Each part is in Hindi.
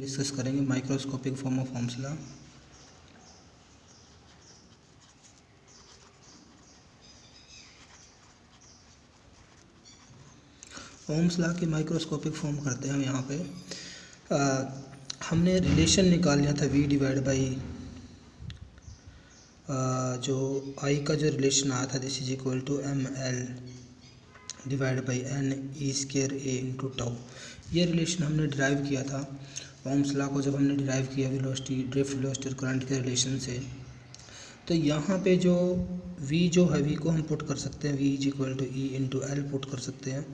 डिस्कस करेंगे microscopic form of Ohm's law. Ohm's law की माइक्रोस्कोपिक फॉर्म करते हैं हम यहाँ पे। हमने रिलेशन निकाल लिया था v डिवाइड बाई जो I का जो रिलेशन आया था this is equal to ml divide by n e square a into tau. ये रिलेशन हमने डिराइव किया था ओम्स लॉ को। जब हमने डिराइव किया वेलोसिटी, ड्रिफ्ट वेलोसिटी और करंट के रिलेशन से, तो यहाँ पे जो v जो है v को हम पुट कर सकते हैं, v is equal to E into L put कर सकते हैं।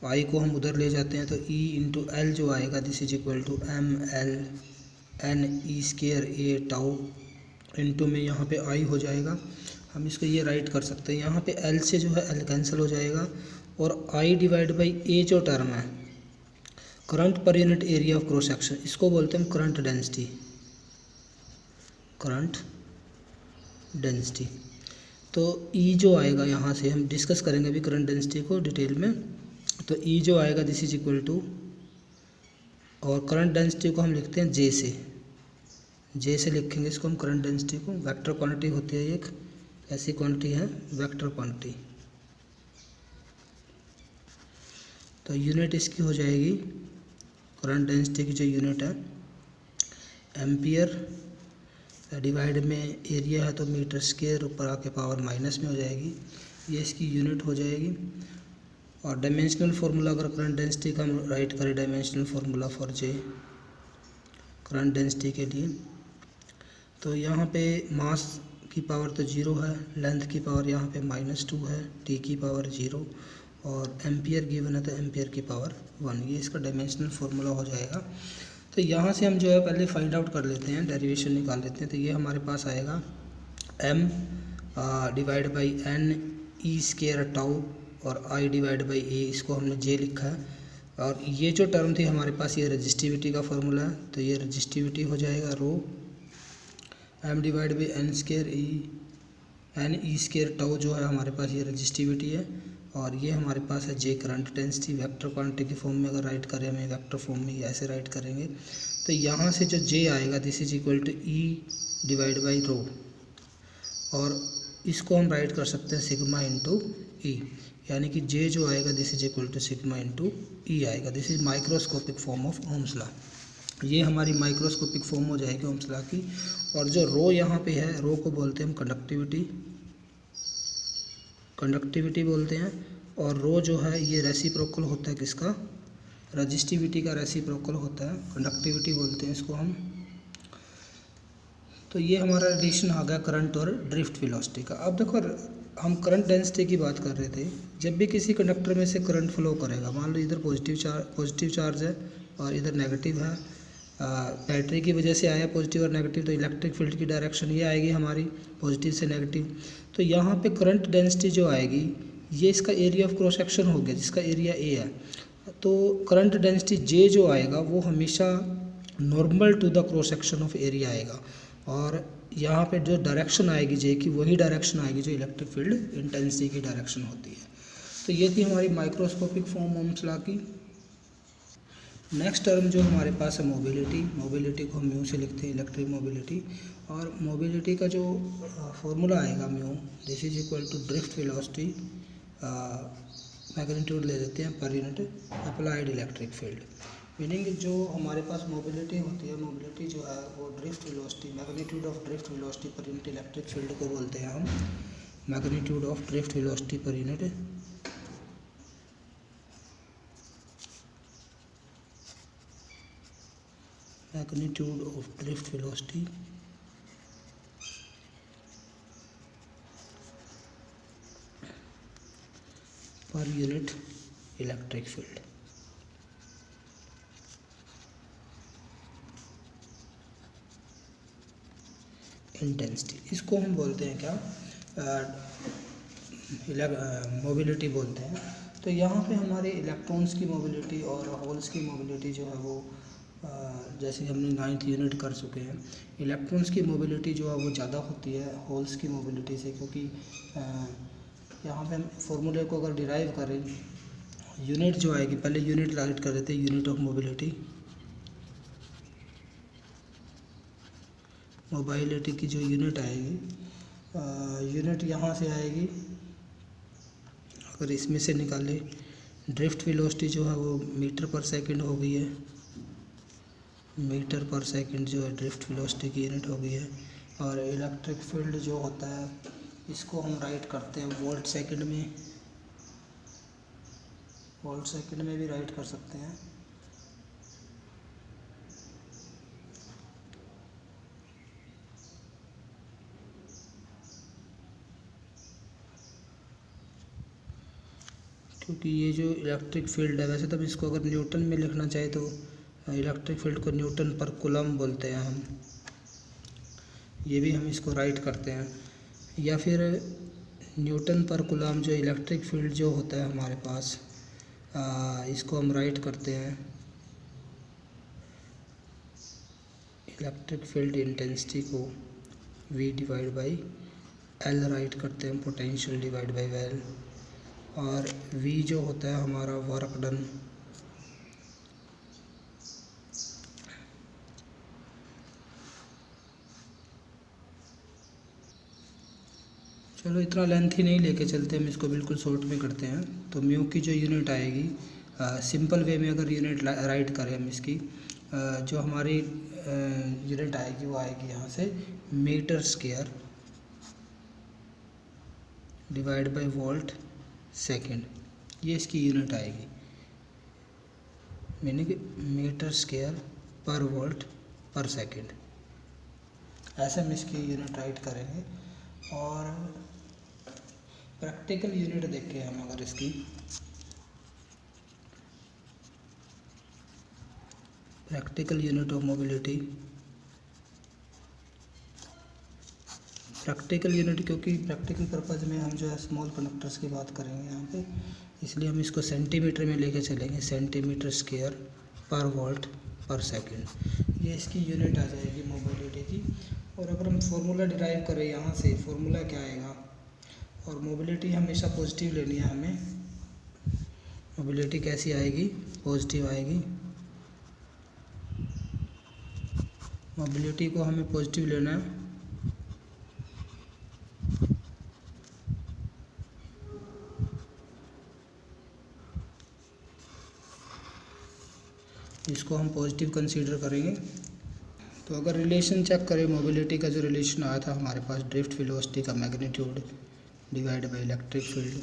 I को हम उधर ले जाते हैं तो e इंटू एल जो आएगा this is equal to M L N E square A tau into में यहाँ पे I हो जाएगा। हम इसको ये राइट कर सकते हैं, यहाँ पे L से जो है L कैंसिल हो जाएगा और I डिवाइड बाई A जो टर्म है current per unit area of cross section, इसको बोलते हैं करंट डेंसिटी। करंट डेंसिटी तो E जो आएगा, यहाँ से हम डिस्कस करेंगे अभी करंट डेंसिटी को डिटेल में। तो E जो आएगा दिस इज इक्वल टू, और करंट डेंसिटी को हम लिखते हैं J से लिखेंगे इसको हम करंट डेंसिटी को। वेक्टर क्वांटिटी होती है, एक ऐसी क्वांटिटी है वेक्टर क्वांटिटी। तो यूनिट इसकी हो जाएगी, करंट डेंसिटी की जो यूनिट है एम्पियर, डिवाइड में एरिया है तो मीटर स्क्वायर, ऊपर आके पावर माइनस में हो जाएगी, ये इसकी यूनिट हो जाएगी। और डायमेंशनल फार्मूला अगर करंट डेंसिटी का हम राइट करें, dimensional formula for J current density के लिए, तो यहाँ पे मास की पावर तो 0 है, लेंथ की पावर यहाँ पे -2 है, T की पावर 0 और एम्पियर गिवन है तो एम्पियर की पावर 1। ये इसका डायमेंशनल फार्मूला हो जाएगा। तो यहाँ से हम जो है पहले फाइंड आउट कर लेते हैं, डेरिवेशन निकाल लेते हैं। तो ये हमारे पास आएगा m divide by n e square tau और I डिवाइड बाई A, इसको हमने J लिखा है। और ये जो टर्म थी हमारे पास, ये रजिस्टिविटी का फॉर्मूला है, तो ये रजिस्टिविटी हो जाएगा रो m divide by n square E square tau जो है हमारे पास, ये रजिस्टिविटी है। और ये हमारे पास है J current density. Vector quantity की फॉर्म में अगर राइट करें, हमें वेक्टर फॉर्म में ऐसे राइट करेंगे तो यहाँ से जो J आएगा this is equal to E divide by rho, और इसको हम राइट कर सकते हैं सिग्मा इंटू ई, यानी कि J जो आएगा this is equal to sigma into E आएगा। This is microscopic form of Ohm's law. ये हमारी माइक्रोस्कोपिक फॉर्म हो जाएगी ओम्स लॉ की। और जो रो यहाँ पे है, रो को बोलते हैं हम कंडक्टिविटी बोलते हैं। और रो जो है ये रेसिप्रोकल होता है किसका, रजिस्टिविटी का रेसिप्रोकल होता है, कंडक्टिविटी बोलते हैं इसको हम। तो ये हमारा रिलेशन आ गया करंट और ड्रिफ्ट वेलोसिटी का। अब देखो हम करंट डेंसिटी की बात कर रहे थे। जब भी किसी कंडक्टर में से करंट फ्लो करेगा, मान लो इधर पॉजिटिव चार्ज है और इधर नेगेटिव है, बैटरी की वजह से आया पॉजिटिव और नेगेटिव, तो इलेक्ट्रिक फील्ड की डायरेक्शन ये आएगी हमारी पॉजिटिव से नेगेटिव। तो यहाँ पे करंट डेंसिटी जो आएगी, ये इसका एरिया ऑफ क्रॉस सेक्शन हो गया जिसका एरिया A है। तो करंट डेंसिटी J जो आएगा वो हमेशा normal to the cross section of area आएगा, और यहाँ पे जो डायरेक्शन आएगी J की, वही डायरेक्शन आएगी जो इलेक्ट्रिक फील्ड इंटेंसिटी की डायरेक्शन होती है। तो ये थी हमारी माइक्रोस्कोपिक फॉर्म ओम्स लॉ की। नेक्स्ट टर्म जो हमारे पास है मोबिलिटी को हम म्यू से लिखते हैं, इलेक्ट्रिक मोबिलिटी। और मोबिलिटी का जो फॉर्मूला आएगा mu this is equal to drift velocity, magnitude ले लेते हैं पर unit applied electric field. Meaning जो हमारे पास मोबिलिटी होती है, मोबिलिटी जो है वो drift velocity, magnitude of drift velocity per unit electric field को बोलते हैं हम, magnitude of drift velocity per unit magnitude of drift velocity per unit electric field। Intensity, इसको हम बोलते हैं क्या, मोबिलिटी बोलते हैं। तो यहाँ पे हमारे इलेक्ट्रॉन्स की मोबिलिटी और होल्स की मोबिलिटी जो है वो जैसे हमने 9th यूनिट कर चुके हैं, इलेक्ट्रॉन्स की मोबिलिटी जो है वो ज़्यादा होती है होल्स की मोबिलिटी से, क्योंकि यहाँ पे हम फॉर्मूले को अगर डिराइव करें, यूनिट जो आएगी, पहले यूनिट राइट कर देते हैं, यूनिट ऑफ मोबिलिटी मोबाइलिटी की जो यूनिट आएगी, यूनिट यहाँ से आएगी। अगर इसमें से निकाले, ड्रिफ्ट वेलोसिटी जो है वो मीटर पर सेकंड हो गई है, मीटर पर सेकंड जो है ड्रिफ्ट वेलोसिटी की यूनिट हो गई है। और इलेक्ट्रिक फील्ड जो होता है इसको हम राइट करते हैं वोल्ट सेकंड में, वोल्ट सेकंड में भी राइट कर सकते हैं। क्योंकि ये जो इलेक्ट्रिक फील्ड है, वैसे तो इसको अगर न्यूटन में लिखना चाहे तो इलेक्ट्रिक फील्ड को न्यूटन पर कूलम बोलते हैं हम, ये भी हम इसको राइट करते हैं। या फिर न्यूटन पर कूलम जो इलेक्ट्रिक फील्ड जो होता है हमारे पास, इसको हम राइट करते हैं इलेक्ट्रिक फील्ड इंटेंसिटी को V divide by L right करते हैं, पोटेंशियल डिवाइड बाई L। और V जो होता है हमारा वर्क डन, चलो इतना लेंथी नहीं लेके चलते, हम इसको बिल्कुल शॉर्ट में करते हैं। तो म्यू की जो यूनिट आएगी, सिंपल वे में अगर यूनिट राइट करें हम इसकी, जो हमारी यूनिट आएगी वो आएगी यहाँ से metre square divide by volt second, ये इसकी यूनिट आएगी। मीनिंग मीटर स्क्वायर पर वोल्ट पर सेकंड, ऐसे हम इसकी यूनिट राइट करेंगे। और प्रैक्टिकल यूनिट देखें हम अगर इसकी, practical unit of mobility, practical unit, क्योंकि प्रैक्टिकल पर्पज़ में हम जो है स्मॉल कंडक्टर्स की बात करेंगे यहाँ पे, इसलिए हम इसको सेंटीमीटर में लेके चलेंगे, सेंटीमीटर स्क्वायर पर वोल्ट पर सेकंड, ये इसकी यूनिट आ जाएगी मोबिलिटी की। और अगर हम फार्मूला डिराइव करें यहाँ से, फार्मूला क्या आएगा, और मोबिलिटी हमेशा पॉजिटिव लेनी है हमें, मोबिलिटी कैसी आएगी, पॉजिटिव आएगी, मोबिलिटी को हमें पॉजिटिव लेना है। इसको हम पॉजिटिव कंसीडर करेंगे। तो अगर रिलेशन चेक करें, मोबिलिटी का जो रिलेशन आया था हमारे पास, ड्रिफ्ट वेलोसिटी का magnitude divide by electric field,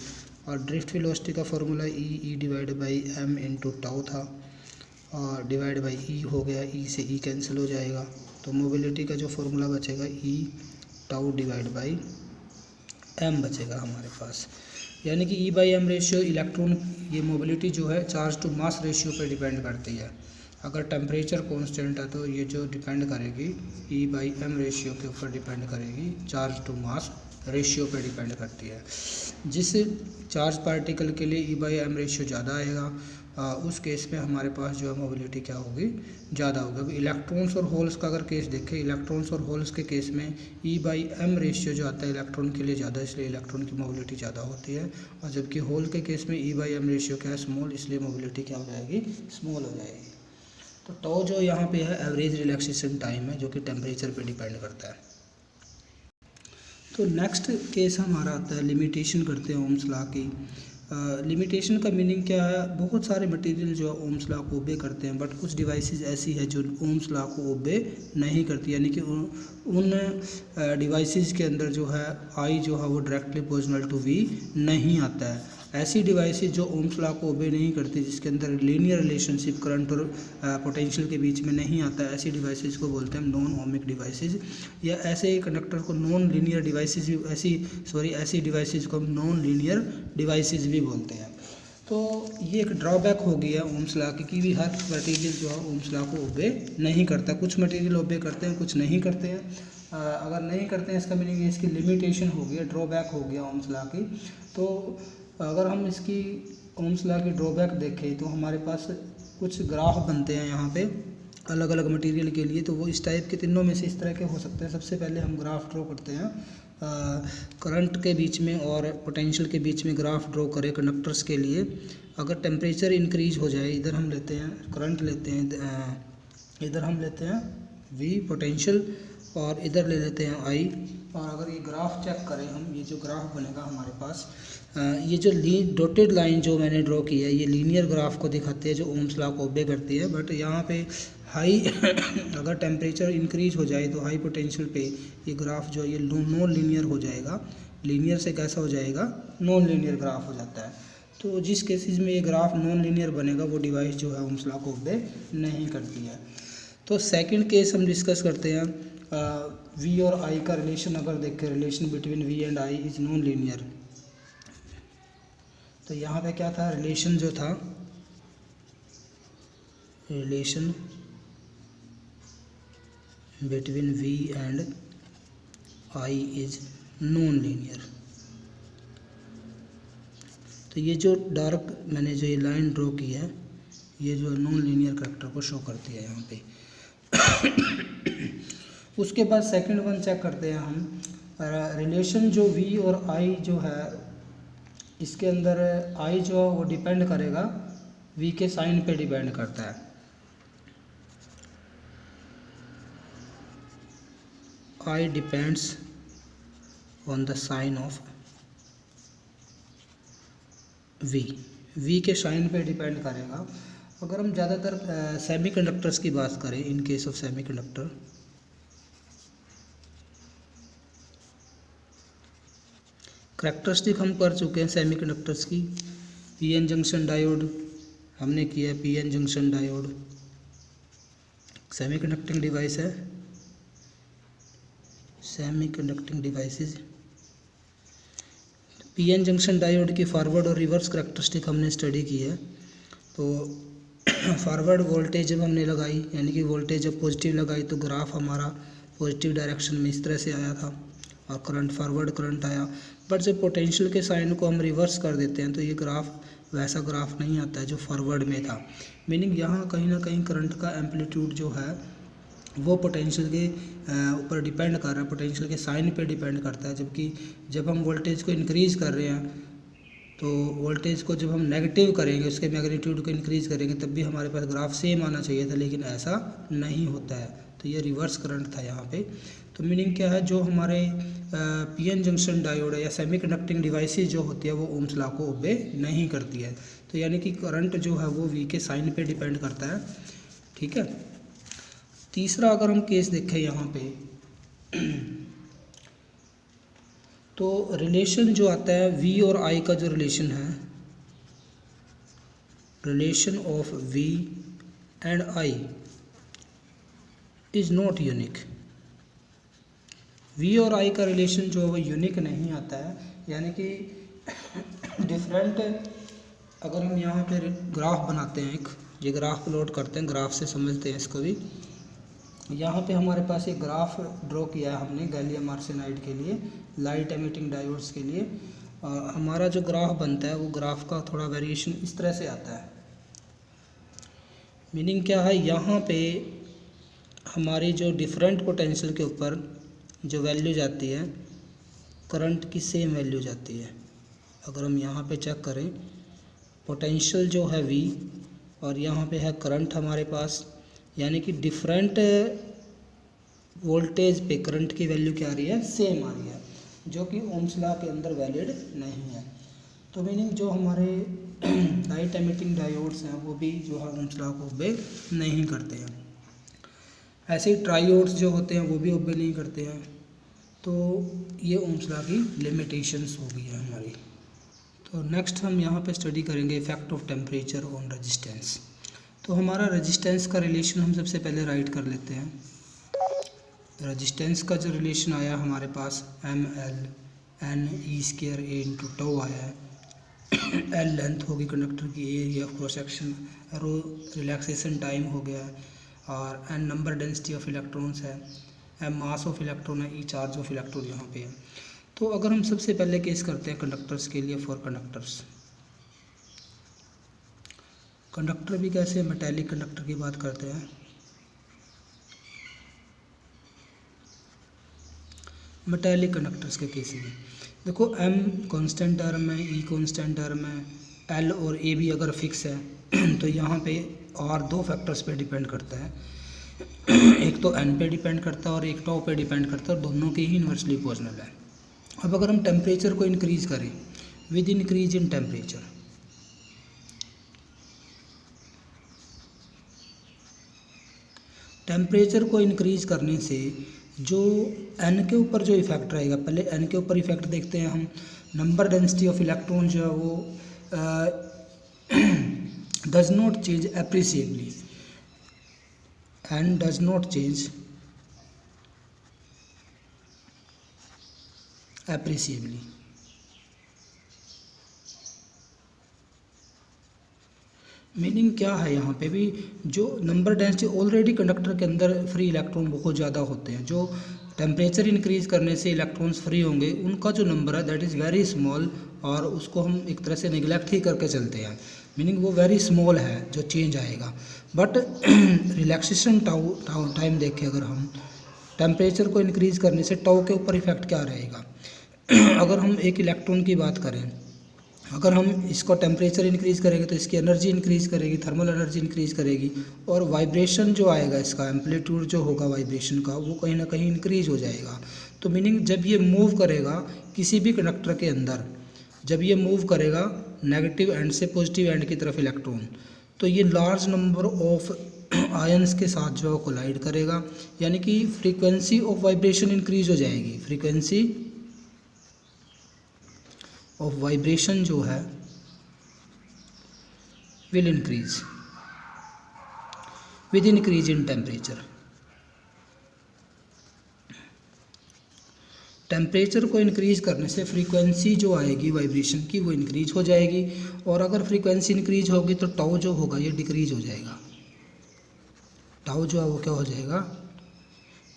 और ड्रिफ्ट वेलोसिटी का formula e divide by m into tau था, और डिवाइड बाई ई हो गया, ई से ई कैंसिल हो जाएगा, तो मोबिलिटी का जो फार्मूला बचेगा ई टाउ डिवाइड बाई एम बचेगा हमारे पास। यानी कि ई बाई एम रेशियो इलेक्ट्रॉन, ये मोबिलिटी जो है चार्ज टू मास रेशियो पे डिपेंड करती है। अगर टेम्परेचर कांस्टेंट है तो ये जो डिपेंड करेगी ई बाई एम रेशियो के ऊपर डिपेंड करेगी, चार्ज टू मास रेशियो पे डिपेंड करती है। जिस चार्ज पार्टिकल के लिए ई बाई एम रेशियो ज़्यादा आएगा, उस केस में हमारे पास जो है मोबिलिटी क्या होगी, ज़्यादा होगी। अभी इलेक्ट्रॉन्स और होल्स का अगर केस देखें, इलेक्ट्रॉन्स और होल्स के केस में ई बाई एम रेशियो जो आता है इलेक्ट्रॉन के लिए ज़्यादा, इसलिए इलेक्ट्रॉन की मोबिलिटी ज़्यादा होती है। और जबकि होल के केस में ई बाई एम रेशियो क्या है, स्मॉल, इसलिए मोबिलिटी क्या हो जाएगी, स्मॉल हो जाएगी। तो टॉ जो यहाँ पे है एवरेज रिलैक्सेशन टाइम है, जो कि टेम्परेचर पे डिपेंड करता है। तो नेक्स्ट केस हमारा आता है, लिमिटेशन करते हैं ओम्स लॉ की। लिमिटेशन का मीनिंग क्या है, बहुत सारे मटेरियल जो है ओम्स लॉ को ओबे करते हैं, बट कुछ डिवाइसेस ऐसी है जो ओम्स लॉ को ओबे नहीं करती, यानी कि उन डिवाइसेस के अंदर जो है आई जो है वो डायरेक्टली प्रोपोर्शनल टू वी नहीं आता है। ऐसी डिवाइसेस जो ओम्स लॉ को ओबे नहीं करती, जिसके अंदर लीनियर रिलेशनशिप करंट और पोटेंशियल के बीच में नहीं आता है, ऐसी डिवाइसेस को बोलते हैं नॉन ओमिक डिवाइसेस। या ऐसे कंडक्टर को नॉन लीनियर डिवाइसेस भी, ऐसी डिवाइसेस को हम नॉन लीनियर डिवाइसेस भी बोलते हैं। तो ये एक ड्रॉबैक हो गया है ओम्स लॉ की, भी हर मटेरियल जो है ओम्स लॉ को ओबे नहीं करता। कुछ मटेरियल ओबे करते हैं, कुछ नहीं करते हैं। अगर नहीं करते हैं इसका मीनिंग इसकी लिमिटेशन हो गया, ड्रॉबैक हो गया ओम्स लॉ की। तो अगर हम इसकी ओम्स लॉ की ड्रॉबैक देखें तो हमारे पास कुछ ग्राफ बनते हैं यहाँ पे अलग अलग मटेरियल के लिए। तो वो इस टाइप के, तीनों में से इस तरह के हो सकते हैं। सबसे पहले हम ग्राफ ड्रॉ करते हैं करंट के बीच में और पोटेंशियल के बीच में ग्राफ ड्रॉ करें कंडक्टर्स के लिए। अगर टेम्परेचर इंक्रीज हो जाए, इधर हम लेते हैं करंट लेते हैं, इधर हम लेते हैं V पोटेंशियल, और इधर ले लेते हैं आई। और अगर ये ग्राफ चेक करें हम, ये जो ग्राफ बनेगा हमारे पास, ये जो डॉटेड लाइन जो मैंने ड्रॉ की है ये लीनियर ग्राफ को दिखाती है जो ओम्स लॉ को ओबे करती है। बट यहाँ पे हाई अगर टेम्परेचर इंक्रीज हो जाए तो हाई पोटेंशियल पे ये ग्राफ जो है ये नॉन लीनियर हो जाएगा। लीनियर से कैसा हो जाएगा, नॉन लीनियर ग्राफ हो जाता है। तो जिस केसेस में ये ग्राफ नॉन लीनियर बनेगा वो डिवाइस जो है ओम्स लॉ को ओबे नहीं करती है। तो सेकंड केस हम डिस्कस करते हैं, वी और आई का रिलेशन अगर देखें, relation between V and I is non linear. तो यहाँ पे क्या था, रिलेशन जो था, relation between V and I is non linear. तो ये जो डार्क मैंने जो ये लाइन ड्रॉ की है ये जो नॉन लीनियर करैक्टर को शो करती है यहाँ पे। उसके बाद सेकंड वन चेक करते हैं हम, रिलेशन जो वी और आई जो है इसके अंदर आई जो है वो डिपेंड करेगा वी के साइन पे डिपेंड करता है। I depends on the sign of V के साइन पे डिपेंड करेगा। अगर हम ज़्यादातर सेमीकंडक्टर्स की बात करें, in case of semiconductor, characteristic हम कर चुके हैं सेमीकंडक्टर्स की। पीएन जंक्शन डायोड हमने किया, PN junction diode semiconducting device है, semiconducting devices. PN junction diode की फॉरवर्ड और रिवर्स करैक्टरिस्टिक हमने स्टडी की है। तो फॉरवर्ड वोल्टेज जब हमने लगाई, यानी कि वोल्टेज जब पॉजिटिव लगाई तो ग्राफ हमारा पॉजिटिव डायरेक्शन में इस तरह से आया था और करंट फॉरवर्ड करंट आया। बट जब पोटेंशियल के साइन को हम रिवर्स कर देते हैं तो ये ग्राफ वैसा ग्राफ नहीं आता है जो फॉरवर्ड में था। मीनिंग यहाँ कहीं ना कहीं करंट का एम्पलीट्यूड जो है वो पोटेंशियल के ऊपर डिपेंड कर रहा है, पोटेंशियल के साइन पे डिपेंड करता है। जबकि जब हम वोल्टेज को इंक्रीज़ कर रहे हैं तो वोल्टेज को जब हम नेगेटिव करेंगे, उसके मैग्नीट्यूड को इंक्रीज़ करेंगे, तब भी हमारे पास ग्राफ सेम आना चाहिए था, लेकिन ऐसा नहीं होता है। तो ये रिवर्स करंट था यहाँ पे। तो मीनिंग क्या है, जो हमारे पीएन जंक्शन डायोड है या सेमीकंडक्टिंग डिवाइसेस जो होती है वो ओम्स लॉ को ओबे नहीं करती है। तो यानी कि करंट जो है वो वी के साइन पे डिपेंड करता है। ठीक है। तीसरा अगर हम केस देखें यहाँ पे तो रिलेशन जो आता है वी और आई का जो रिलेशन है, relation of V and I is not unique. V और आई का रिलेशन जो है वो यूनिक नहीं आता है, यानी कि डिफरेंट। अगर हम यहाँ पे ग्राफ बनाते हैं, एक ये ग्राफ प्लॉट करते हैं, ग्राफ से समझते हैं इसको भी। यहाँ पे हमारे पास एक ग्राफ ड्रॉ किया है हमने गैलियम आर्सेनाइड के लिए, लाइट एमिटिंग डायोड्स के लिए। हमारा जो ग्राफ बनता है वो ग्राफ का थोड़ा वेरिएशन इस तरह से आता है। मीनिंग क्या है, यहाँ पे हमारी जो डिफरेंट पोटेंशियल के ऊपर जो वैल्यू जाती है करंट की सेम वैल्यू जाती है। अगर हम यहाँ पे चेक करें, पोटेंशियल जो है वी और यहाँ पे है करंट हमारे पास, यानी कि डिफरेंट वोल्टेज पे करंट की वैल्यू क्या आ रही है, सेम आ रही है, जो कि ओम्स लॉ के अंदर वैलिड नहीं है। तो मीनिंग जो हमारे लाइट एमिटिंग डायोड्स हैं वो भी जो है ओम्स लॉ को ओबे नहीं करते हैं। ऐसे ही ट्रायोड्स जो होते हैं वो भी ओबे नहीं करते हैं। तो ये ओम्स लॉ की लिमिटेशंस हो गई है हमारी। तो नेक्स्ट हम यहाँ पे स्टडी करेंगे effect of temperature on resistance. तो हमारा रेजिस्टेंस का रिलेशन हम सबसे पहले राइट कर लेते हैं। रेजिस्टेंस का जो रिलेशन आया हमारे पास ml/n e²a/τ आया है। L लेंथ होगी कंडक्टर की, area of cross section, rho relaxation time हो गया है, और n number density of electrons है, m मास ऑफ इलेक्ट्रॉन है, e चार्ज ऑफ इलेक्ट्रॉन यहाँ पे है। तो अगर हम सबसे पहले केस करते हैं कंडक्टर्स के लिए, फॉर कंडक्टर्स, कंडक्टर भी कैसे मेटेलिक कंडक्टर की बात करते हैं। मेटेलिक कंडक्टर्स के केस में देखो m कांस्टेंट टर्म है, e कांस्टेंट टर्म है, l और a भी अगर फिक्स है तो यहाँ पे और दो फैक्टर्स पे डिपेंड करता है। एक तो n पे डिपेंड करता है और एक टाउ पे डिपेंड करता है, और दोनों के ही इन्वर्सली प्रोपोर्शनल है। अब अगर हम टेम्परेचर को इंक्रीज़ करें with increase in temperature, temperature को इंक्रीज़ करने से जो n के ऊपर जो इफेक्ट रहेगा, पहले n के ऊपर इफेक्ट देखते हैं हम। नंबर डेंसिटी ऑफ इलेक्ट्रॉन जो है वो does not change appreciably, n does not change appreciably. Meaning क्या है यहाँ पे भी, जो नंबर डेंसिटी ऑलरेडी कंडक्टर के अंदर फ्री इलेक्ट्रॉन बहुत ज़्यादा होते हैं, जो टेम्परेचर इंक्रीज़ करने से इलेक्ट्रॉन्स फ्री होंगे उनका जो नंबर है दैट इज़ वेरी स्मॉल, और उसको हम एक तरह से निगलेक्ट ही करके चलते हैं। मीनिंग वो वेरी स्मॉल है जो चेंज आएगा। बट रिलैक्सेशन टाइम देखें अगर हम, टेम्परेचर को इंक्रीज़ करने से टाउ के ऊपर इफेक्ट क्या रहेगा। अगर हम एक इलेक्ट्रॉन की बात करें, अगर हम इसको टेम्परेचर इंक्रीज़ करेंगे तो इसकी एनर्जी इंक्रीज़ करेगी, थर्मल एनर्जी इंक्रीज़ करेगी, और वाइब्रेशन जो आएगा इसका एम्पलीट्यूड जो होगा वाइब्रेशन का वो कहीं ना कहीं इंक्रीज़ हो जाएगा। तो मीनिंग जब ये मूव करेगा किसी भी कंडक्टर के अंदर, जब ये मूव करेगा नेगेटिव एंड से पॉजिटिव एंड की तरफ इलेक्ट्रॉन, तो ये लार्ज नंबर ऑफ आयंस के साथ जो है कोलाइड करेगा, यानी कि फ्रीक्वेंसी ऑफ वाइब्रेशन इंक्रीज़ हो जाएगी। फ्रीक्वेंसी ऑफ वाइब्रेशन जो है will increase with increase in temperature. Temperature को इंक्रीज करने से फ्रीक्वेंसी जो आएगी वाइब्रेशन की वो इंक्रीज हो जाएगी, और अगर फ्रीक्वेंसी इंक्रीज होगी तो टाउ जो होगा ये डिक्रीज हो जाएगा। टाउ जो है वो क्या हो जाएगा,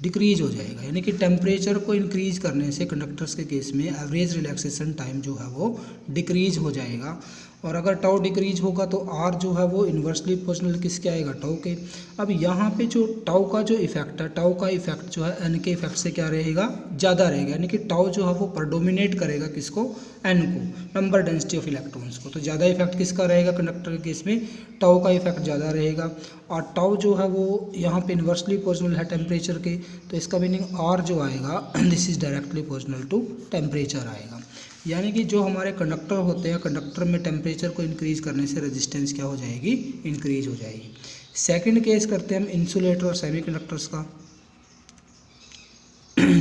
डिक्रीज हो जाएगा। यानी कि टेम्परेचर को इंक्रीज करने से कंडक्टर्स के केस में एवरेज रिलैक्सेशन टाइम जो है वो डिक्रीज हो जाएगा, और अगर टाउ डिक्रीज होगा तो आर जो है वो इन्वर्सली प्रोपोर्शनल किसके आएगा, टाउ के। अब यहाँ पे जो टाउ का जो इफेक्ट है, टाउ का इफेक्ट जो है एन के इफेक्ट से क्या रहेगा, ज़्यादा रहेगा। यानी कि टाउ जो है वो प्रेडोमिनेट करेगा किसको, एन को, नंबर डेंसिटी ऑफ इलेक्ट्रॉन्स को। तो ज़्यादा इफेक्ट किसका रहेगा कंडक्टर के केस में, टाउ का इफेक्ट ज़्यादा रहेगा। और टाउ जो है वो यहाँ पे इन्वर्सली प्रोपोर्शनल है टेम्परेचर के, तो इसका मीनिंग आर जो आएगा this is directly proportional to temperature आएगा। यानी कि जो हमारे कंडक्टर होते हैं, कंडक्टर में टेम्परेचर को इंक्रीज़ करने से रेजिस्टेंस क्या हो जाएगी, इंक्रीज हो जाएगी। सेकंड केस करते हैं हम इंसुलेटर और सेमीकंडक्टर्स का।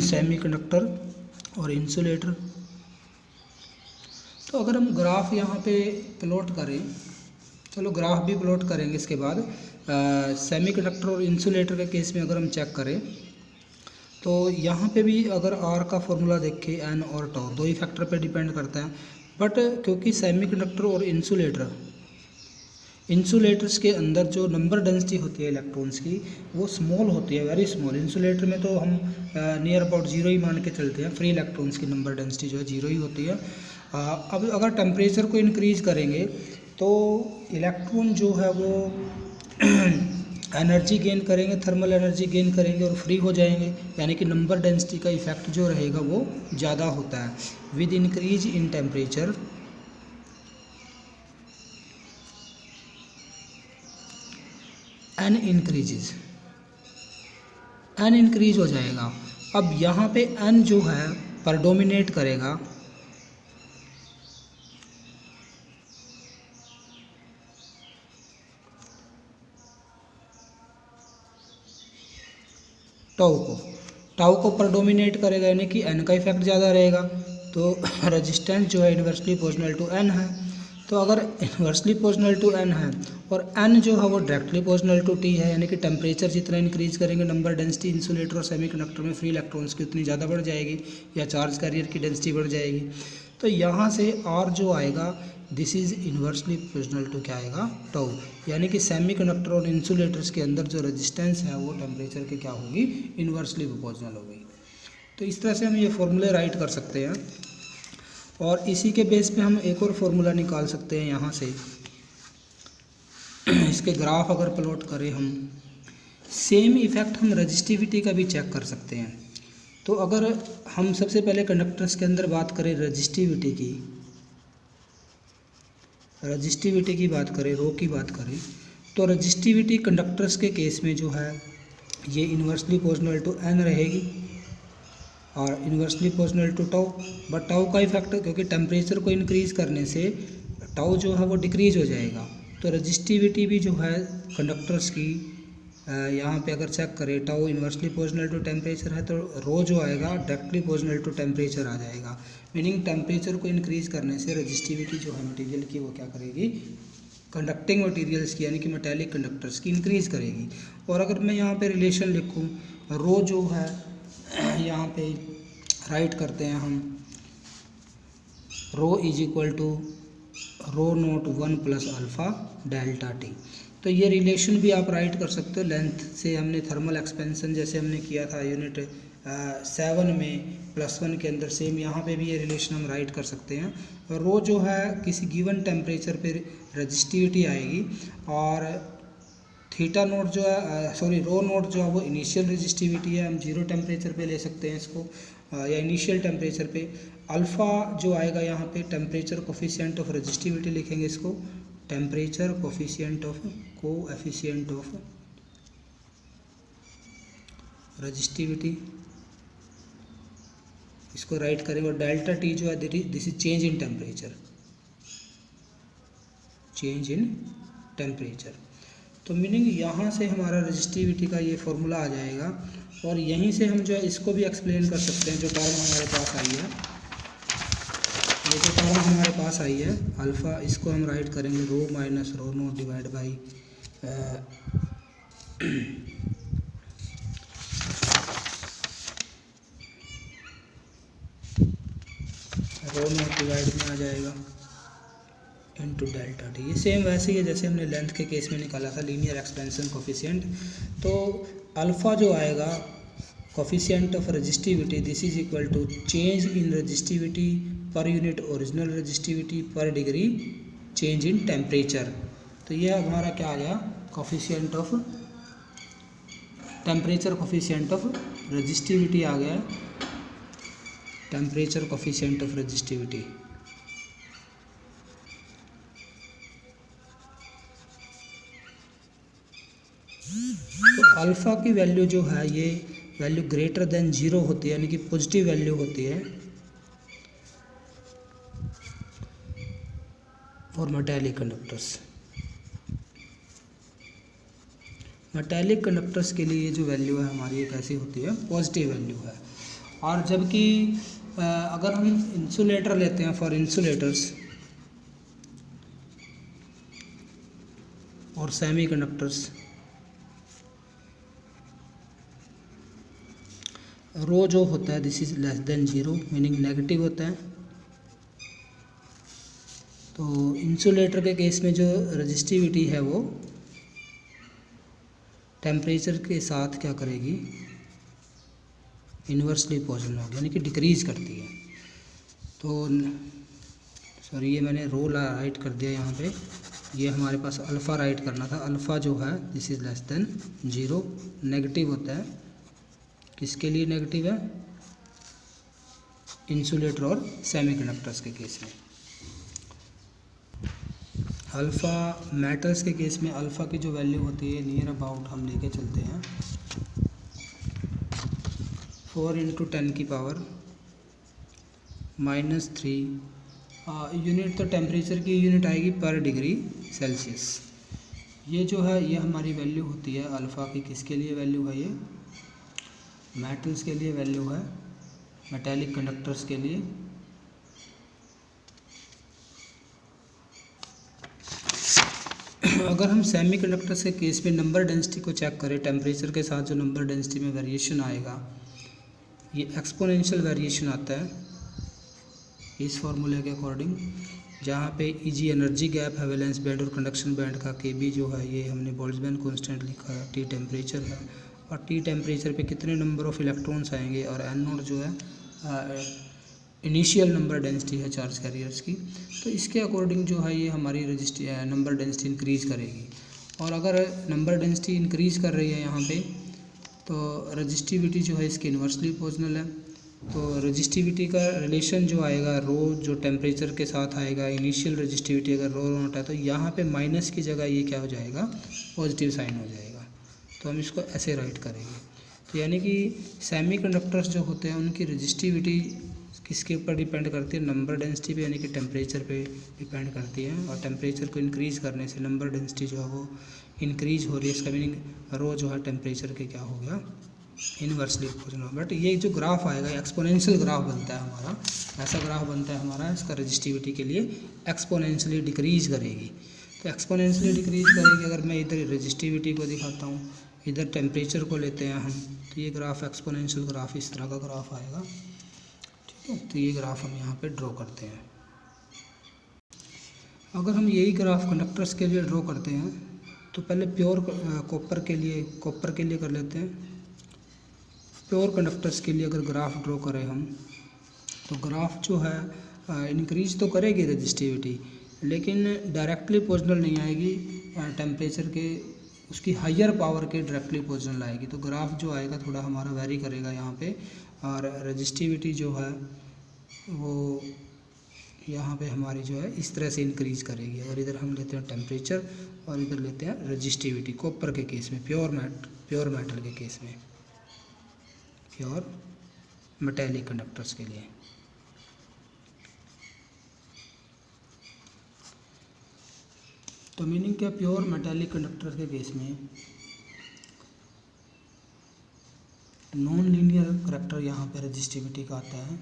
सेमीकंडक्टर और इंसुलेटर, तो अगर हम ग्राफ यहाँ पे प्लॉट करें, चलो ग्राफ भी प्लॉट करेंगे इसके बाद। सेमीकंडक्टर और इंसुलेटर के केस में अगर हम चेक करें तो यहाँ पे भी अगर आर का फॉर्मूला देखें, एन और टाउ दो ही फैक्टर पे डिपेंड करता है। बट क्योंकि सेमीकंडक्टर और इंसुलेटर्स के अंदर जो नंबर डेंसिटी होती है इलेक्ट्रॉन्स की वो स्मॉल होती है, वेरी स्मॉल। इंसुलेटर में तो हम नियर अबाउट जीरो ही मान के चलते हैं, फ्री इलेक्ट्रॉन्स की नंबर डेंसिटी जो है जीरो ही होती है। अब अगर टेम्परेचर को इंक्रीज़ करेंगे तो इलेक्ट्रॉन जो है वो एनर्जी गेन करेंगे, थर्मल एनर्जी गेन करेंगे और फ्री हो जाएंगे। यानी कि नंबर डेंसिटी का इफेक्ट जो रहेगा वो ज़्यादा होता है। With increase in temperature an increase हो जाएगा। अब यहाँ पे एन जो है प्रेडोमिनेट करेगा टाउ को प्रेडोमिनेट करेगा, यानी कि एन का इफेक्ट ज़्यादा रहेगा। तो रेजिस्टेंस जो है इन्वर्सली प्रोपोर्शनल टू एन है। तो अगर इन्वर्सली प्रोपोर्शनल टू एन है और एन जो है वो डायरेक्टली प्रोपोर्शनल टू टी है, यानी कि टेम्परेचर जितना इंक्रीज करेंगे नंबर डेंसिटी इंसुलेटर और सेमीकंडक्टर में फ्री इलेक्ट्रॉन्स की उतनी ज़्यादा बढ़ जाएगी, या चार्ज कैरियर की डेंसिटी बढ़ जाएगी। तो यहाँ से आर जो आएगा this is inversely proportional to क्या आएगा, टाउ। यानी कि सेमीकंडक्टर और इंसुलेटर्स के अंदर जो रेजिस्टेंस है वो टेम्परेचर के क्या होगी, इन्वर्सली प्रोपोर्शनल होगी। तो इस तरह से हम ये फॉर्मूले राइट कर सकते हैं, और इसी के बेस पे हम एक और फार्मूला निकाल सकते हैं यहाँ से। इसके ग्राफ अगर प्लॉट करें हम, सेम इफेक्ट हम रजिस्टिविटी का भी चेक कर सकते हैं। तो अगर हम सबसे पहले कंडक्टर्स के अंदर बात करें रजिस्टिविटी की बात करें, रो की बात करें, तो रजिस्टिविटी कंडक्टर्स के केस में जो है ये इन्वर्सली प्रोपोर्शनल टू n रहेगी और inversely proportional to tau. But tau का इफेक्ट, क्योंकि टेम्परेचर को इंक्रीज़ करने से टाउ जो है वो डिक्रीज़ हो जाएगा। तो रजिस्टिविटी भी जो है कंडक्टर्स की यहाँ पे अगर चेक करें, tau inversely proportional to temperature है तो रो जो आएगा डायरेक्टली प्रोपोर्शनल टू टेम्परेचर आ जाएगा। मीनिंग टेम्परेचर को इंक्रीज़ करने से रजिस्टिविटी जो है मटेरियल की वो क्या करेगी, कंडक्टिंग मटेरियल्स की यानी कि मेटेलिक कंडक्टर्स की इंक्रीज़ करेगी। और अगर मैं यहाँ पे रिलेशन लिखूँ, रो जो है यहाँ पे राइट करते हैं हम, rho is equal to rho naught 1 plus alpha delta T. तो ये रिलेशन भी आप राइट कर सकते हो। लेंथ से हमने थर्मल एक्सपेंशन जैसे हमने किया था यूनिट 7 में +1 के अंदर, सेम यहाँ पे भी ये रिलेशन हम राइट कर सकते हैं। रो जो है किसी गिवन टेम्परेचर पे रजिस्टिविटी आएगी और थीटा नोट जो है रो नोट जो है वो इनिशियल रजिस्टिविटी है। हम 0 टेम्परेचर पे ले सकते हैं इसको या इनिशियल टेम्परेचर पे। अल्फ़ा जो आएगा यहाँ पे टेम्परेचर कोफिशिएंट ऑफ रजिस्टिविटी लिखेंगे इसको, टेम्परेचर कोफिशिएंट ऑफ रजिस्टिविटी, इसको राइट करेंगे। और डेल्टा टी जो है this is change in temperature. तो मीनिंग यहाँ से हमारा रजिस्टिविटी का ये फॉर्मूला आ जाएगा और यहीं से हम जो है इसको भी एक्सप्लेन कर सकते हैं। जो टर्म हमारे पास आई है, ये जो टर्म हमारे पास आई है अल्फ़ा, इसको हम राइट करेंगे rho minus rho naught divide by rho naught divide में आ जाएगा इनटू डेल्टा टी। ये सेम वैसे ही है जैसे हमने लेंथ के केस में निकाला था, लीनियर एक्सपेंशन कोफिशिएंट। तो अल्फ़ा जो आएगा coefficient of resistivity, this is equal to change in resistivity per unit original resistivity per degree change in temperature. तो ये हमारा क्या आ गया, coefficient of temperature coefficient of resistivity आ गया, टेम्परेचर कोफिशिएंट ऑफ रजिस्टिविटी। तो अल्फ़ा की वैल्यू जो है ये वैल्यू ग्रेटर देन 0 होती है, यानी कि पॉजिटिव वैल्यू होती है और मेटेलिक कंडक्टर्स के लिए जो वैल्यू है हमारी ये कैसी होती है, पॉजिटिव वैल्यू है। और जबकि अगर हम इंसुलेटर लेते हैं, फॉर इंसुलेटर्स और सेमी कंडक्टर्स, रो जो होता है this is less than 0, meaning negative होता है। तो इंसुलेटर के केस में जो रजिस्टिविटी है वो टेम्परेचर के साथ क्या करेगी, इन्वर्सली प्रोपोर्शनल होगी, यानी कि डिक्रीज़ करती है। तो सॉरी ये मैंने रो राइट कर दिया यहाँ पे, ये हमारे पास अल्फ़ा राइट करना था। अल्फ़ा जो है this is less than 0, negative होता है। किसके लिए नेगेटिव है, इंसुलेटर और सेमीकंडक्टर्स के केस में। अल्फ़ा मेटल्स के केस में अल्फ़ा की जो वैल्यू होती है नियर अबाउट हम लेके चलते हैं 4 × 10⁻³ यूनिट। तो टेम्परेचर की यूनिट आएगी पर डिग्री सेल्सियस। ये जो है ये हमारी वैल्यू होती है अल्फ़ा की। किसके लिए वैल्यू है, ये मेटल्स के लिए वैल्यू है, मेटेलिक कंडक्टर्स के लिए। अगर हम सेमी कंडक्टर्स के केस में नंबर डेंसिटी को चेक करें, टेम्परेचर के साथ जो नंबर डेंसिटी में वेरिएशन आएगा ये एक्सपोनेंशियल वेरिएशन आता है इस फार्मूले के अकॉर्डिंग, जहाँ पे Eg एनर्जी गैप है वैलेंस बैंड और कंडक्शन बैंड का, Kb जो है ये हमने बोल्ट्जमैन कांस्टेंट लिखा है, T टेम्परेचर है और T टेम्परेचर पे कितने नंबर ऑफ इलेक्ट्रॉन्स आएंगे, और N0 जो है इनिशियल नंबर डेंसिटी है चार्ज कैरियर्स की। तो इसके अकॉर्डिंग जो है ये हमारी नंबर डेंसिटी इंक्रीज़ करेगी। और अगर नंबर डेंसिटी इंक्रीज़ कर रही है यहाँ पे तो रजिस्टिविटी जो है इसकी इन्वर्सली प्रोपोर्शनल है। तो रजिस्टिविटी का रिलेशन जो आएगा रो जो टेम्परेचर के साथ आएगा, इनिशियल रजिस्टिविटी अगर रो नोट है तो यहाँ पे माइनस की जगह ये क्या हो जाएगा, पॉजिटिव साइन हो जाएगा। तो हम इसको ऐसे राइट करेंगे। तो यानी कि सेमीकंडक्टर्स जो होते हैं उनकी रजिस्टिविटी किसके ऊपर डिपेंड करती है, नंबर डेंसिटी पे यानी कि टेम्परेचर पे डिपेंड करती है। और टेम्परेचर को इंक्रीज़ करने से नंबर डेंसिटी जो है वो इंक्रीज हो रही है। इसका मीनिंग रो जो है टेम्परेचर के क्या हो गया, इन्वर्सली अपोजिट। बट ये जो ग्राफ आएगा एक्सपोनेंशियल ग्राफ बनता है हमारा, ऐसा ग्राफ बनता है हमारा, इसका रजिस्टिविटी के लिए एक्सपोनेंशियली डिक्रीज करेगी। तो एक्सपोनेंशियली डिक्रीज करेगी। अगर मैं इधर रजिस्टिविटी को दिखाता हूँ, इधर टेम्परेचर को लेते हैं हम, तो ये ग्राफ एक्सपोनेंशियल ग्राफ इस तरह का ग्राफ आएगा। ठीक है, तो ये ग्राफ हम यहाँ पे ड्रॉ करते हैं। अगर हम यही ग्राफ कंडक्टर्स के लिए ड्रॉ करते हैं तो पहले प्योर कॉपर के लिए कर लेते हैं। प्योर कंडक्टर्स के लिए अगर ग्राफ ड्रॉ करें हम, तो ग्राफ जो है इंक्रीज तो करेगी रजिस्टिविटी, लेकिन डायरेक्टली पोजिशनल नहीं आएगी, टेम्परेचर के उसकी हायर पावर के डायरेक्टली पोजिशनल आएगी। तो ग्राफ जो आएगा थोड़ा हमारा वेरी करेगा यहाँ पे, और रजिस्टिविटी जो है वो यहाँ पे हमारी जो है इस तरह से इंक्रीज करेगी। अगर इधर हम लेते हैं टेम्परेचर और इधर लेते हैं रजिस्टिविटी, कॉपर के केस में, प्योर मेटल के केस में, प्योर मेटेलिक कंडक्टर्स के लिए। तो मीनिंग क्या, प्योर मेटेलिक कंडक्टर के केस में नॉन लीनियर करैक्टर यहाँ पे रजिस्टिविटी का आता है।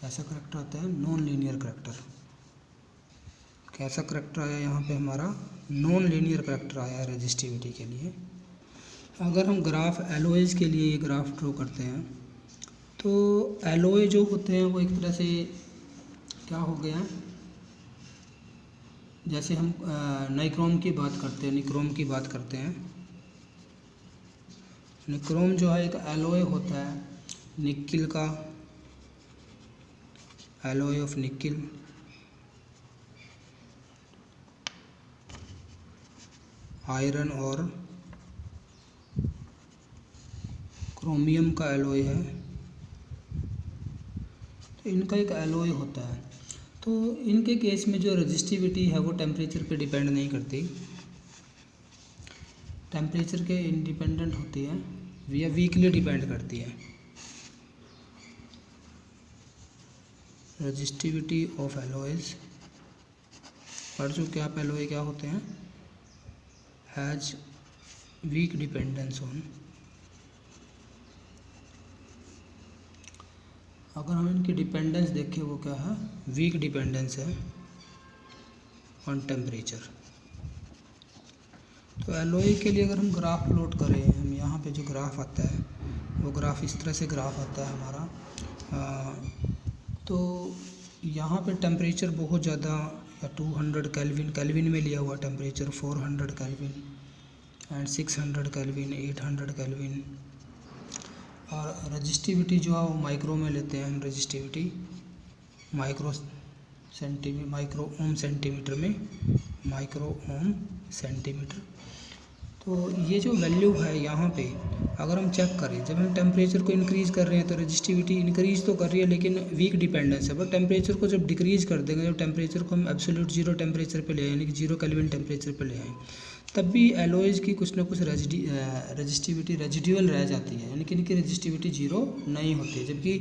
कैसा करैक्टर आता है, नॉन लीनियर करैक्टर। कैसा करैक्टर आया यहाँ पे हमारा, नॉन लीनियर करैक्टर आया है रजिस्टिविटी के लिए। अगर हम ग्राफ एलॉयज़ के लिए ये ग्राफ ड्रॉ करते हैं, तो एलॉय जो होते हैं वो एक तरह से क्या हो गया, जैसे हम नाइक्रोम की बात करते हैं, निक्रोम की बात करते हैं। निक्रोम जो है एक एलॉय होता है निकिल का, एलॉय ऑफ निकिल। आयरन और क्रोमियम का एलॉय है, तो इनका एक एलॉय होता है। तो इनके केस में जो रजिस्टिविटी है वो टेम्परेचर पे डिपेंड नहीं करती, टेम्परेचर के इंडिपेंडेंट होती है या वीकली डिपेंड करती है। रजिस्टिविटी ऑफ एलॉयज, पढ़ चुके आप एलॉय क्या होते हैं, हैज वीक डिपेंडेंस ऑन। अगर हम इनकी डिपेंडेंस देखें वो क्या है, वीक डिपेंडेंस है ऑन टेम्परेचर। तो एलॉय के लिए अगर हम ग्राफ प्लॉट करें, हम यहाँ पे जो ग्राफ आता है वो ग्राफ इस तरह से ग्राफ आता है हमारा। तो यहाँ पे टेम्परेचर बहुत ज़्यादा, या 200 केल्विन में लिया हुआ temperature, 400 kelvin and 600 kelvin, 800 kelvin. और रजिस्टिविटी जो है वो माइक्रो में लेते हैं हम, रजिस्टिविटी माइक्रो ओम सेंटीमीटर में, माइक्रो ओम सेंटीमीटर। तो ये जो वैल्यू है यहाँ पे अगर हम चेक करें, जब हम टेम्परेचर को इंक्रीज़ कर रहे हैं तो रजिस्टिविटी इंक्रीज़ तो कर रही है लेकिन वीक डिपेंडेंस है। बट टेम्परेचर को जब डिक्रीज़ कर देंगे, जब टेम्परेचर को हम एब्सोल्यूट जीरो टेम्परेचर पे ले आए, यानी कि 0 केल्विन टेम्परेचर पे ले आए, तब भी एलॉयज़ की कुछ ना कुछ रजिस्टिविटी रेजिडुअल रह जाती है, यानी कि इनकी रजिस्टिविटी जीरो नहीं होती है। जबकि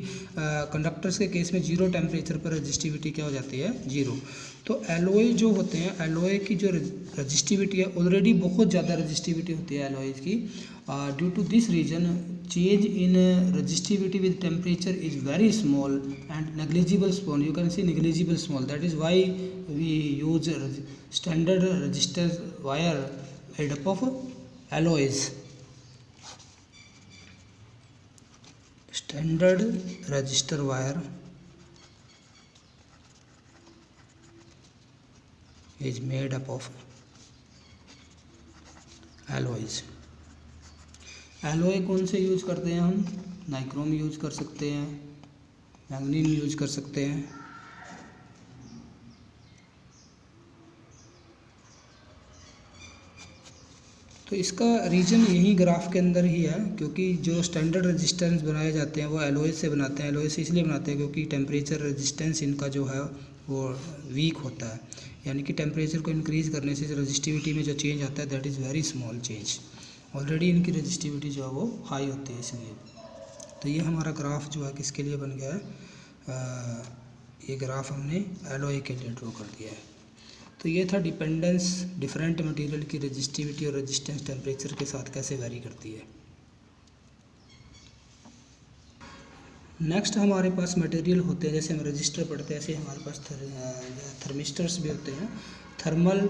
कंडक्टर्स के केस में जीरो टेम्परेचर पर रजिस्टिविटी क्या हो जाती है, जीरो। तो एलॉय जो होते हैं, एलॉय की जो रजिस्टिविटी है ऑलरेडी बहुत ज़्यादा रजिस्टिविटी होती है एलॉयज़ की। Due to this reason change in resistivity with temperature is very small and negligible small, you can see negligible small. That is why we use standard resistor wire made up of alloys. Standard resistor wire is made up of alloys. Alloy कौन से यूज करते हैं हम, नाइक्रोम यूज कर सकते हैं, मैग्नीन यूज कर सकते हैं। तो इसका रीज़न यही ग्राफ के अंदर ही है, क्योंकि जो स्टैंडर्ड रेजिस्टेंस बनाए जाते हैं वो एलॉय से बनाते हैं। एलॉय से इसलिए बनाते हैं क्योंकि टेम्परेचर रेजिस्टेंस इनका जो है वो वीक होता है, यानी कि टेम्परेचर को इंक्रीज़ करने से रेजिस्टिविटी में जो चेंज आता है that is very small change. Already इनकी रजिस्टिविटी जो है वो हाई होती है इसलिए। तो ये हमारा ग्राफ जो है किसके लिए बन गया है, ये ग्राफ हमने एलॉय के लिए ड्रॉ कर दिया है। तो ये था डिपेंडेंस डिफरेंट मटेरियल की रजिस्टिविटी और रेजिस्टेंस टेम्परेचर के साथ कैसे वेरी करती है। नेक्स्ट हमारे पास मटेरियल होते हैं, जैसे हम रजिस्टर पढ़ते हैं ऐसे हमारे पास थर्मिस्टर्स भी होते हैं। थर्मल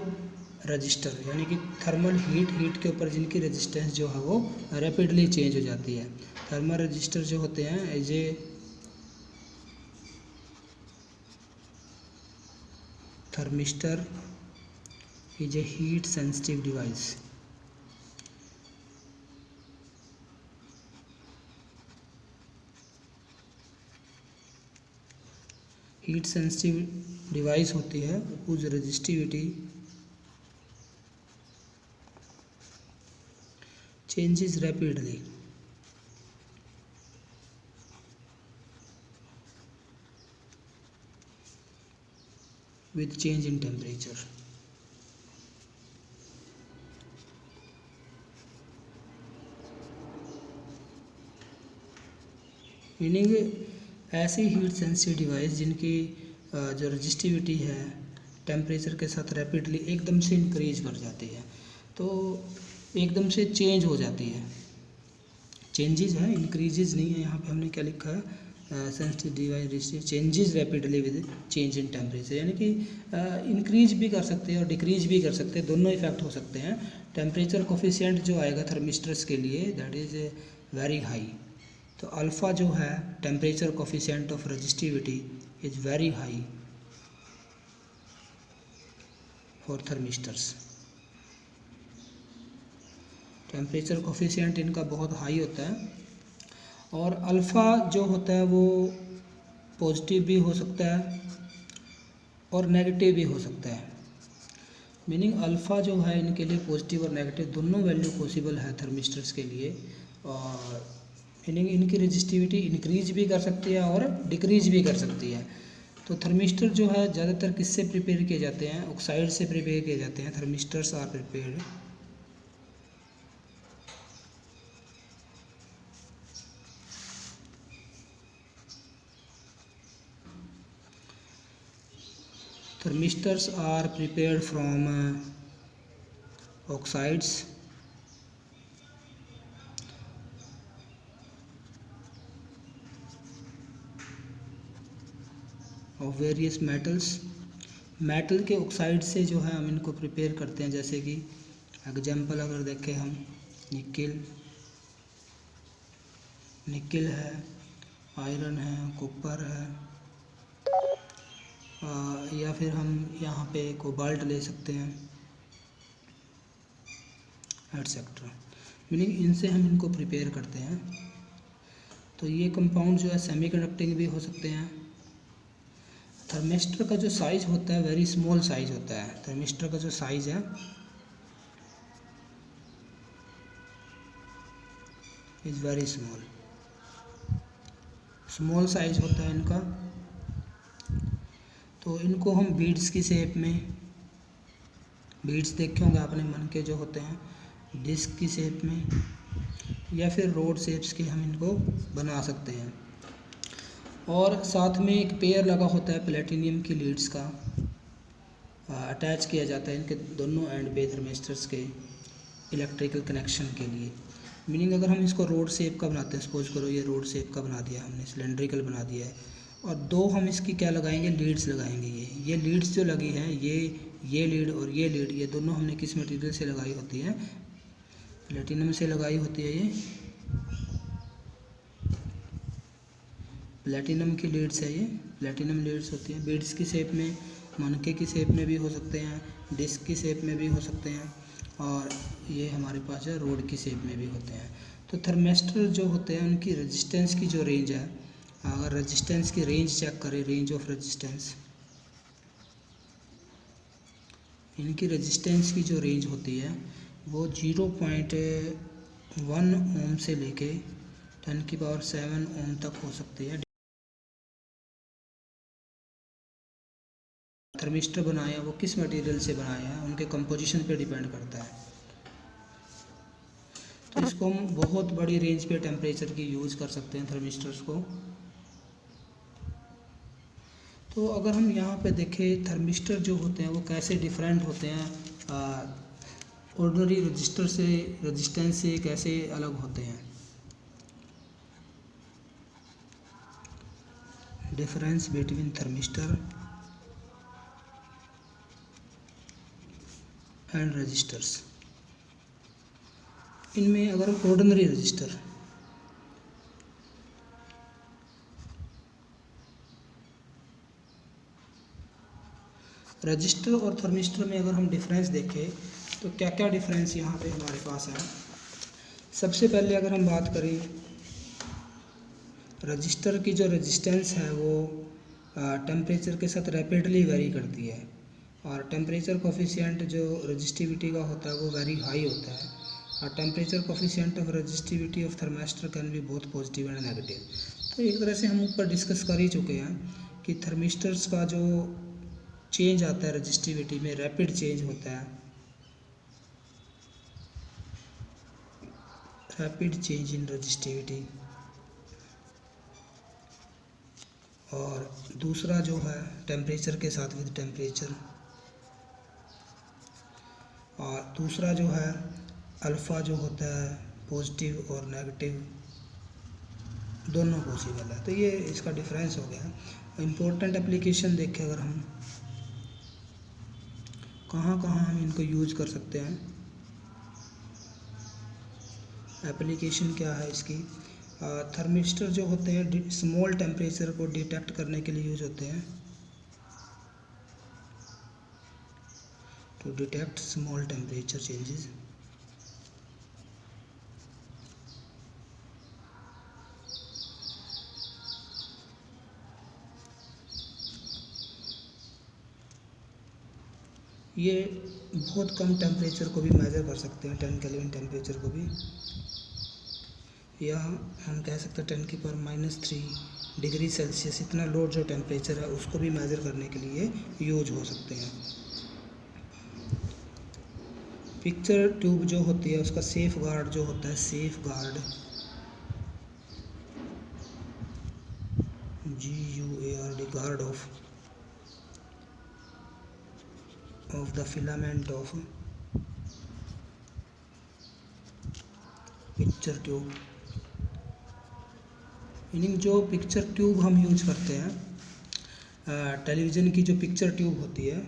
रजिस्टर यानी कि थर्मल हीट के ऊपर जिनकी रेजिस्टेंस जो है वो रैपिडली चेंज हो जाती है। थर्मल रजिस्टर जो होते हैं as a thermistor is a heat sensitive device. Heat sensitive device होती है उस resistivity changes rapidly with change in temperature। Meaning ऐसी हीट सेंसिटिव डिवाइस जिनकी जो रजिस्टिविटी है टेम्परेचर के साथ रैपिडली एकदम से इंक्रीज कर जाती है, तो एकदम से चेंज हो जाती है। चेंजेस है, इंक्रीजेज नहीं है। यहाँ पे हमने क्या लिखा है, sensitive device changes rapidly with change in temperature, यानी कि इंक्रीज भी कर सकते हैं और डिक्रीज भी कर सकते हैं, दोनों इफेक्ट हो सकते हैं। टेम्परेचर कोफिशिएंट जो आएगा थर्मिस्टर्स के लिए दैट इज़ वेरी हाई। तो अल्फ़ा जो है temperature coefficient of resistivity is very high for thermistors. Temperature coefficient इनका बहुत हाई होता है और अल्फ़ा जो होता है वो पॉजिटिव भी हो सकता है और नेगेटिव भी हो सकता है। मीनिंग अल्फ़ा जो है इनके लिए पॉजिटिव और नेगेटिव दोनों वैल्यू पॉसिबल है थर्मिस्टर्स के लिए। और मीनिंग इनकी रजिस्टिविटी इंक्रीज भी कर सकती है और डिक्रीज भी कर सकती है। तो थर्मिस्टर जो है ज़्यादातर किससे प्रिपेयर किए जाते हैं, ऑक्साइड से प्रिपेयर किए जाते हैं। Thermistors are prepared Thermistors are prepared from oxides of various metals। Metal के ऑक्साइड से जो है हम इनको प्रिपेयर करते हैं, जैसे कि एग्जाम्पल अगर देखें हम निकिल है, आयरन है, कॉपर है, या फिर हम यहाँ पे कोबाल्ट ले सकते हैं एटसेट्रा। मीनिंग इनसे हम इनको प्रिपेयर करते हैं। तो ये कंपाउंड जो है सेमीकंडक्टिंग भी हो सकते हैं। थर्मिस्टर का जो साइज़ होता है वेरी स्मॉल साइज़ होता है। थर्मिस्टर का जो साइज़ है इज़ वेरी स्मॉल साइज़ होता है इनका। तो इनको हम बीड्स की शेप में, बीड्स देखे होंगे आपने मन के जो होते हैं, डिस्क की शेप में या फिर रोड शेप्स के हम इनको बना सकते हैं। और साथ में एक पेयर लगा होता है प्लेटिनियम की लीड्स का, अटैच किया जाता है इनके दोनों एंड पे थर्मिस्टर्स के इलेक्ट्रिकल कनेक्शन के लिए। मीनिंग अगर हम इसको रोड शेप का बनाते हैं, सपोज करो ये रोड शेप का बना दिया हमने, सिलेंड्रिकल बना दिया है, और दो हम इसकी क्या लगाएंगे, लीड्स लगाएंगे। ये लीड्स जो लगी हैं, ये लीड और ये लीड, ये दोनों हमने किस मटेरियल से लगाई होती है, प्लेटिनम से लगाई होती है। ये प्लेटिनम की लीड्स है, ये प्लेटिनम लीड्स होती हैं। बीड्स की शेप में, मनके की शेप में भी हो सकते हैं, डिस्क की शेप में भी हो सकते हैं, और ये हमारे पास है रोड की शेप में भी होते हैं। तो थर्मिस्टर जो होते हैं उनकी रेजिस्टेंस की जो रेंज है, अगर रेजिस्टेंस की रेंज चेक करें, रेंज ऑफ रेजिस्टेंस, इनकी रेजिस्टेंस की जो रेंज होती है वो 0.1 ओम से लेके 10⁷ ओम तक हो सकती है। थर्मिस्टर बनाया वो किस मटेरियल से बनाया है, उनके कंपोजिशन पे डिपेंड करता है। इसको हम बहुत बड़ी रेंज पे टेम्परेचर की यूज़ कर सकते हैं थर्मिस्टर्स को। तो अगर हम यहाँ पे देखें थर्मिस्टर जो होते हैं वो कैसे डिफरेंट होते हैं ऑर्डिनरी रेजिस्टेंस से कैसे अलग होते हैं। Difference between thermistor and resistors. इनमें अगर हम ऑर्डिनरी रजिस्टर और थर्मिस्टर में अगर हम डिफरेंस देखें तो क्या क्या डिफरेंस यहाँ पे हमारे पास है। सबसे पहले अगर हम बात करें रजिस्टर की जो रेजिस्टेंस है वो टेम्परेचर के साथ रैपिडली वेरी करती है और टेम्परेचर कोफिशिएंट जो रजिस्टिविटी का होता है वो वेरी हाई होता है और temperature coefficient of resistivity of thermistor can be both positive and negative. तो एक तरह से हम ऊपर डिस्कस कर ही चुके हैं कि थर्मिस्टर्स का जो चेंज आता है रजिस्टिविटी में रैपिड चेंज होता है, रैपिड चेंज इन रजिस्टिविटी। और दूसरा जो है टेम्परेचर के साथ विद टेम्परेचर, और दूसरा जो है अल्फ़ा जो होता है पॉजिटिव और नेगेटिव दोनों पॉसिबल है। तो ये इसका डिफरेंस हो गया। इम्पोर्टेंट एप्लीकेशन देखें अगर हम कहाँ कहाँ हम इनको यूज कर सकते हैं। एप्लीकेशन क्या है इसकी, थर्मिस्टर जो होते हैं स्मॉल टेम्परेचर को डिटेक्ट करने के लिए यूज होते हैं, to detect small temperature changes. ये बहुत कम टेम्परेचर को भी मेज़र कर सकते हैं, 10 केल्विन टेम्परेचर को भी, या हम कह सकते हैं 10⁻³ डिग्री सेल्सियस इतना लो जो टेम्परेचर है उसको भी मेज़र करने के लिए यूज हो सकते हैं। पिक्चर ट्यूब जो होती है उसका सेफ गार्ड जो होता है, safe guard GUARD guard of the filament of picture tube. Meaning जो पिक्चर ट्यूब हम यूज करते हैं टेलीविज़न की जो पिक्चर ट्यूब होती है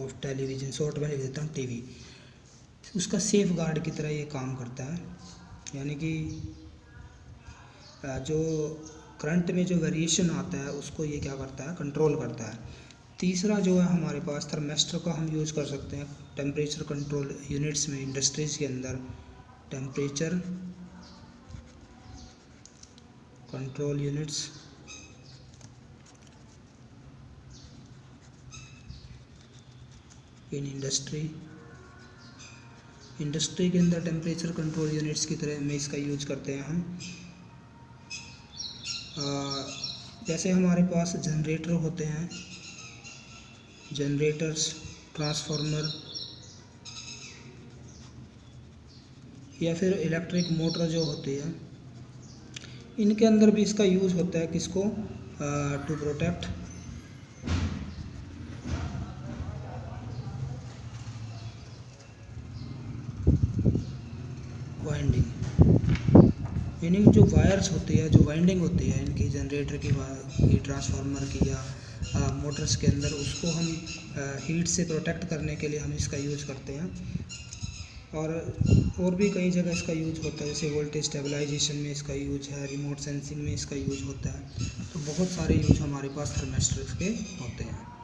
ऑफ टेलीविज़न, शॉर्ट में लिख देता हूँ टीवी, उसका सेफ गार्ड की तरह ये काम करता है। यानी कि जो करंट में जो वेरिएशन आता है उसको ये क्या करता है, कंट्रोल करता है। तीसरा जो है हमारे पास थर्मिस्टर का हम यूज़ कर सकते हैं टेम्परेचर कंट्रोल यूनिट्स में, इंडस्ट्रीज़ के अंदर temperature control units in industry के अंदर टेम्परेचर कंट्रोल यूनिट्स की तरह में इसका यूज करते हैं हम। जैसे हमारे पास जनरेटर होते हैं, जनरेटर्स, ट्रांसफार्मर या फिर इलेक्ट्रिक मोटर जो होती है, इनके अंदर भी इसका यूज़ होता है। किसको, टू प्रोटेक्ट वाइंडिंग। मीनिंग जो वायर्स होती है, जो वाइंडिंग होती है इनकी, जनरेटर की ट्रांसफार्मर की या मोटर्स के अंदर, उसको हम हीट से प्रोटेक्ट करने के लिए हम इसका यूज़ करते हैं। और भी कई जगह इसका यूज होता है, जैसे वोल्टेज स्टेबलाइजेशन में इसका यूज है, रिमोट सेंसिंग में इसका यूज होता है। तो बहुत सारे यूज हमारे पास थर्मिस्टर के होते हैं।